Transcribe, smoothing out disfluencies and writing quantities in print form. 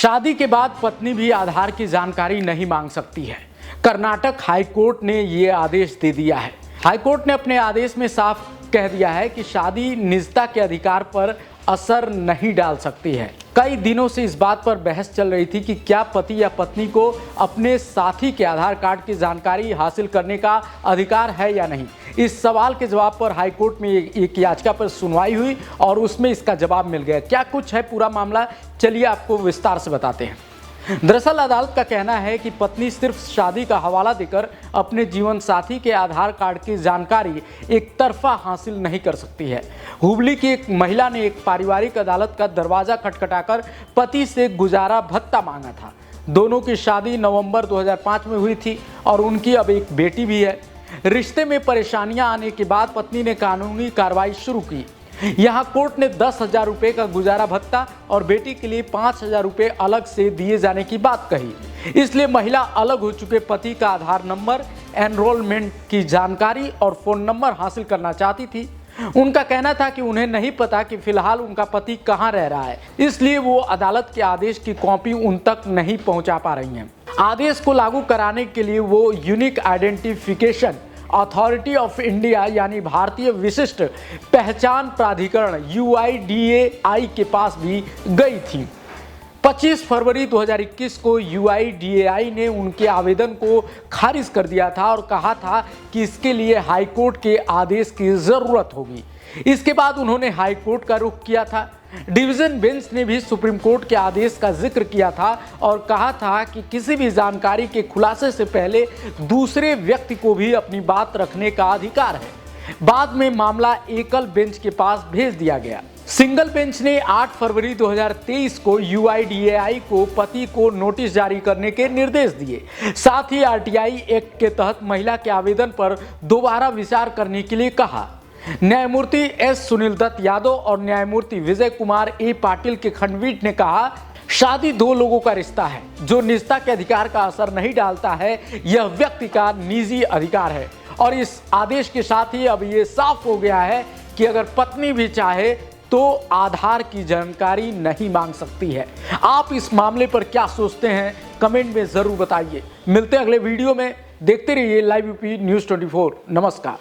शादी के बाद पत्नी भी आधार की जानकारी नहीं मांग सकती है। कर्नाटक हाईकोर्ट ने ये आदेश दे दिया है। हाईकोर्ट ने अपने आदेश में साफ कह दिया है कि शादी निजता के अधिकार पर असर नहीं डाल सकती है। कई दिनों से इस बात पर बहस चल रही थी कि क्या पति या पत्नी को अपने साथी के आधार कार्ड की जानकारी हासिल करने का अधिकार है या नहीं। इस सवाल के जवाब पर हाईकोर्ट में एक याचिका पर सुनवाई हुई और उसमें इसका जवाब मिल गया। क्या कुछ है पूरा मामला, चलिए आपको विस्तार से बताते हैं। दरअसल अदालत का कहना है कि पत्नी सिर्फ शादी का हवाला देकर अपने जीवन साथी के आधार कार्ड की जानकारी एक तरफा हासिल नहीं कर सकती है। हुबली की एक महिला ने एक पारिवारिक अदालत का दरवाजा खटखटाकर पति से गुजारा भत्ता मांगा था। दोनों की शादी नवंबर 2005 में हुई थी और उनकी अब एक बेटी भी है। रिश्ते में परेशानियां आने के बाद पत्नी ने कानूनी कार्रवाई शुरू की। यहाँ कोर्ट ने 10,000 रुपये का गुजारा भत्ता और बेटी के लिए 5,000 रुपये अलग से दिए जाने की बात कही। इसलिए महिला अलग हो चुके पति का आधार नंबर, एनरोलमेंट की जानकारी और फोन नंबर हासिल करना चाहती थी। उनका कहना था कि उन्हें नहीं पता कि फिलहाल उनका पति कहाँ रह रहा है, इसलिए वो अदालत के आदेश की कॉपी उन तक नहीं पहुँचा पा रही हैं। आदेश को लागू कराने के लिए वो unique identification authority of India यानी भारतीय विशिष्ट पहचान प्राधिकरण UIDAI के पास भी गई थी। 25 फरवरी 2021 को UIDAI ने उनके आवेदन को खारिज कर दिया था और कहा था कि इसके लिए हाईकोर्ट के आदेश की जरूरत होगी। इसके बाद उन्होंने हाईकोर्ट का रुख किया था। डिवीजन बेंच ने भी सुप्रीम कोर्ट के आदेश का जिक्र किया था और कहा था कि किसी भी जानकारी के खुलासे से पहले दूसरे व्यक्ति को भी अपनी बात रखने का अधिकार है। बाद में मामला एकल बेंच के पास भेज दिया गया। सिंगल बेंच ने 8 फरवरी 2023 को UIDAI को पति को नोटिस जारी करने के निर्देश दिए। साथ ही RTI एक्ट के तहत महिला के आवेदन पर दोबारा विचार करने के लिए कहा। न्यायमूर्ति S सुनील दत्त यादव और न्यायमूर्ति विजय कुमार A पाटिल के खंडपीठ ने कहा, शादी दो लोगों का रिश्ता है जो निजता के अधिकार का असर नहीं डालता है। यह व्यक्ति का निजी अधिकार है और इस आदेश के साथ ही अब ये साफ हो गया है कि अगर पत्नी भी चाहे तो आधार की जानकारी नहीं मांग सकती है। आप इस मामले पर क्या सोचते हैं, कमेंट में जरूर बताइए। मिलते हैं अगले वीडियो में। देखते रहिए लाइव यूपी न्यूज़ 24। नमस्कार।